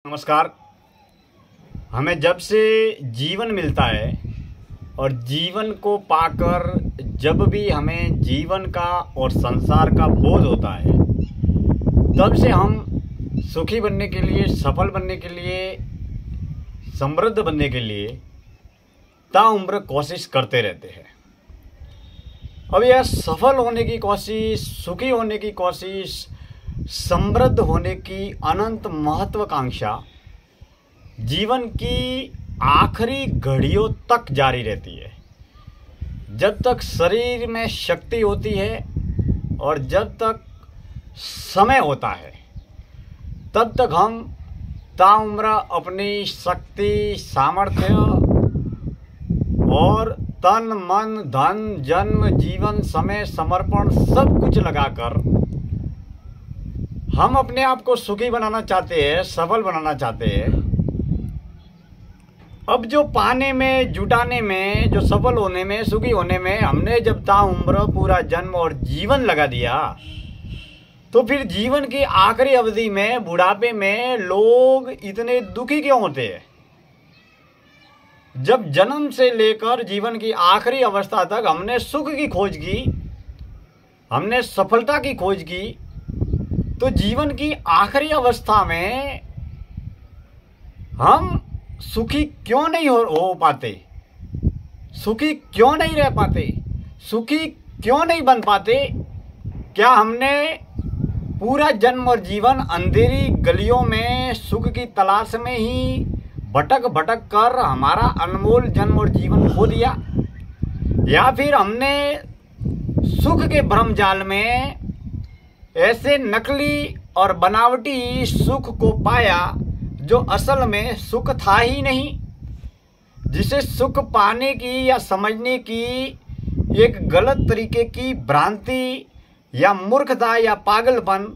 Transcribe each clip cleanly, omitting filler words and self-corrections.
नमस्कार। हमें जब से जीवन मिलता है और जीवन को पाकर जब भी हमें जीवन का और संसार का बोध होता है, तब से हम सुखी बनने के लिए, सफल बनने के लिए, समृद्ध बनने के लिए ताउम्र कोशिश करते रहते हैं। अब यह सफल होने की कोशिश, सुखी होने की कोशिश, समृद्ध होने की अनंत महत्वाकांक्षा जीवन की आखिरी घड़ियों तक जारी रहती है। जब तक शरीर में शक्ति होती है और जब तक समय होता है, तब तक हम ताउम्र अपनी शक्ति, सामर्थ्य और तन, मन, धन, जन्म, जीवन, समय, समर्पण सब कुछ लगाकर हम अपने आप को सुखी बनाना चाहते हैं, सफल बनाना चाहते हैं। अब जो पाने में, जुटाने में, जो सफल होने में, सुखी होने में हमने जब ताउम्र पूरा जन्म और जीवन लगा दिया, तो फिर जीवन की आखिरी अवधि में, बुढ़ापे में लोग इतने दुखी क्यों होते हैं? जब जन्म से लेकर जीवन की आखिरी अवस्था तक हमने सुख की खोज की, हमने सफलता की खोज की, तो जीवन की आखिरी अवस्था में हम सुखी क्यों नहीं हो पाते? सुखी क्यों नहीं रह पाते? सुखी क्यों नहीं बन पाते? क्या हमने पूरा जन्म और जीवन अंधेरी गलियों में सुख की तलाश में ही भटक भटक कर हमारा अनमोल जन्म और जीवन खो दिया? या फिर हमने सुख के भ्रमजाल में ऐसे नकली और बनावटी सुख को पाया जो असल में सुख था ही नहीं, जिसे सुख पाने की या समझने की एक गलत तरीके की भ्रांति या मूर्खता या पागलपन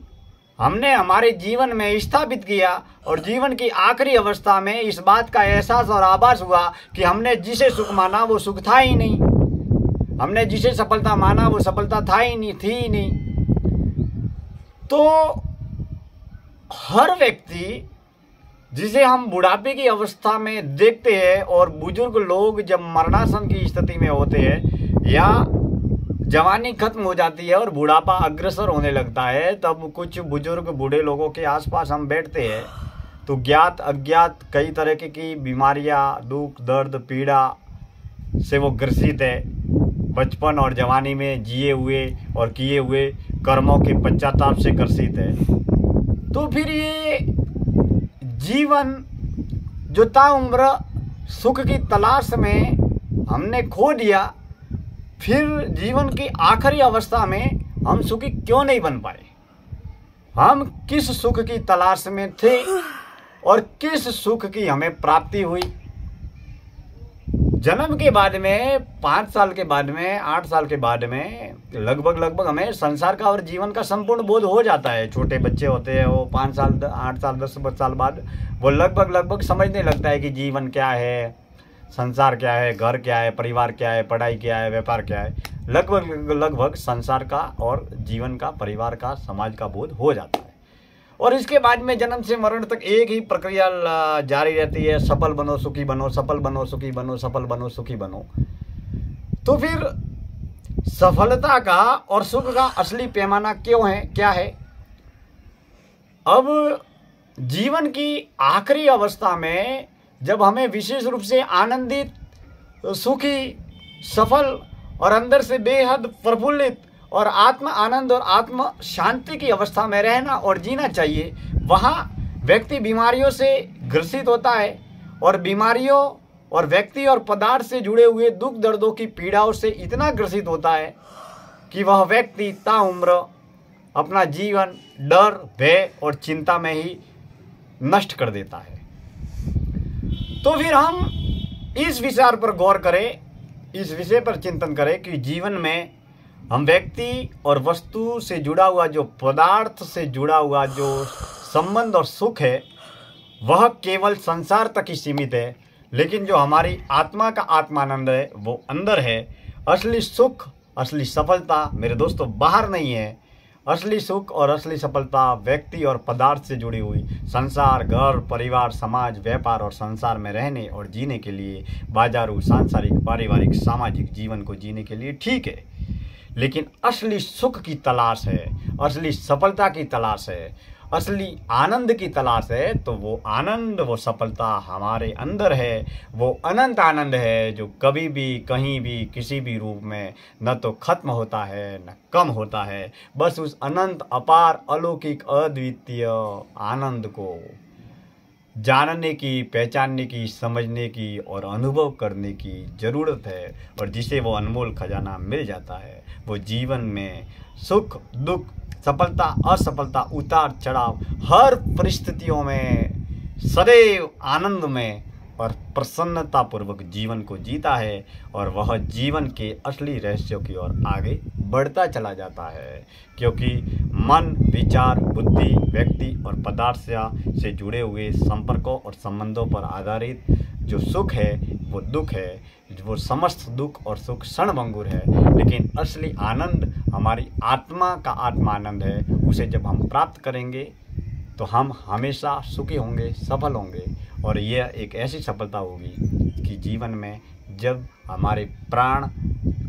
हमने हमारे जीवन में स्थापित किया। और जीवन की आखिरी अवस्था में इस बात का एहसास और आभास हुआ कि हमने जिसे सुख माना वो सुख था ही नहीं, हमने जिसे सफलता माना वो सफलता था ही नहीं, थी ही नहीं। तो हर व्यक्ति जिसे हम बुढ़ापे की अवस्था में देखते हैं और बुजुर्ग लोग जब मरणासन की स्थिति में होते हैं या जवानी खत्म हो जाती है और बुढ़ापा अग्रसर होने लगता है, तब कुछ बुजुर्ग बूढ़े लोगों के आसपास हम बैठते हैं तो ज्ञात अज्ञात कई तरह की बीमारियां, दुख, दर्द, पीड़ा से वो ग्रसित है। बचपन और जवानी में जिए हुए और किए हुए कर्मों के पश्चाताप से ग्रसित है। तो फिर ये जीवन जो ताउम्र सुख की तलाश में हमने खो दिया, फिर जीवन की आखिरी अवस्था में हम सुखी क्यों नहीं बन पाए? हम किस सुख की तलाश में थे और किस सुख की हमें प्राप्ति हुई? जन्म के बाद में, 5 साल के बाद में, 8 साल के बाद में लगभग हमें संसार का और जीवन का संपूर्ण बोध हो जाता है। छोटे बच्चे होते हैं, वो 5 साल, 8 साल, 10 साल बाद वो लगभग समझने लगता है कि जीवन क्या है, संसार क्या है, घर क्या है, परिवार क्या है, पढ़ाई क्या है, व्यापार क्या है। लगभग संसार का और जीवन का, परिवार का, समाज का बोध हो जाता है। और इसके बाद में जन्म से मरण तक एक ही प्रक्रिया जारी रहती है, सफल बनो, सुखी बनो, सफल बनो, सुखी बनो, सफल बनो, सुखी बनो। तो फिर सफलता का और सुख का असली पैमाना क्यों है, क्या है? अब जीवन की आखिरी अवस्था में जब हमें विशेष रूप से आनंदित, सुखी, सफल और अंदर से बेहद प्रफुल्लित और आत्म आनंद और आत्म शांति की अवस्था में रहना और जीना चाहिए, वहाँ व्यक्ति बीमारियों से ग्रसित होता है और बीमारियों और व्यक्ति और पदार्थ से जुड़े हुए दुख दर्दों की पीड़ाओं से इतना ग्रसित होता है कि वह व्यक्ति ताउम्र अपना जीवन डर, भय और चिंता में ही नष्ट कर देता है। तो फिर हम इस विचार पर गौर करें, इस विषय पर चिंतन करें कि जीवन में हम व्यक्ति और वस्तु से जुड़ा हुआ, जो पदार्थ से जुड़ा हुआ जो संबंध और सुख है, वह केवल संसार तक ही सीमित है। लेकिन जो हमारी आत्मा का आत्मानंद है वो अंदर है। असली सुख, असली सफलता मेरे दोस्तों बाहर नहीं है, असली सुख और असली सफलता व्यक्ति और पदार्थ से जुड़ी हुई संसार, घर, परिवार, समाज, व्यापार और संसार में रहने और जीने के लिए, बाजारू, सांसारिक, पारिवारिक, सामाजिक जीवन को जीने के लिए ठीक है। लेकिन असली सुख की तलाश है, असली सफलता की तलाश है, असली आनंद की तलाश है, तो वो आनंद, वो सफलता हमारे अंदर है। वो अनंत आनंद है जो कभी भी, कहीं भी, किसी भी रूप में न तो खत्म होता है न कम होता है। बस उस अनंत, अपार, अलौकिक, अद्वितीय आनंद को जानने की, पहचानने की, समझने की और अनुभव करने की ज़रूरत है। और जिसे वो अनमोल खजाना मिल जाता है, वो जीवन में सुख, दुख, सफलता, असफलता, उतार चढ़ाव, हर परिस्थितियों में सदैव आनंद में और प्रसन्नतापूर्वक जीवन को जीता है। और वह जीवन के असली रहस्यों की ओर आगे बढ़ता चला जाता है, क्योंकि मन, विचार, बुद्धि, व्यक्ति और पदार्थ से जुड़े हुए संपर्कों और संबंधों पर आधारित जो सुख है वो दुख है, वो समस्त दुख और सुख क्षणभंगुर है। लेकिन असली आनंद हमारी आत्मा का आत्मानंद है। उसे जब हम प्राप्त करेंगे तो हम हमेशा सुखी होंगे, सफल होंगे। और यह एक ऐसी सफलता होगी कि जीवन में जब हमारे प्राण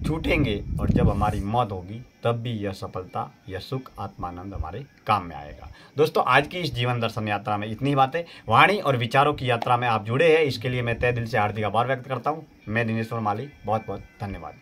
छूटेंगे और जब हमारी मौत होगी, तब भी यह सफलता, यह सुख, आत्मानंद हमारे काम में आएगा। दोस्तों, आज की इस जीवन दर्शन यात्रा में इतनी बातें, वाणी और विचारों की यात्रा में आप जुड़े हैं, इसके लिए मैं तहे दिल से हार्दिक आभार व्यक्त करता हूँ। मैं दिनेश्वर माली, बहुत बहुत धन्यवाद।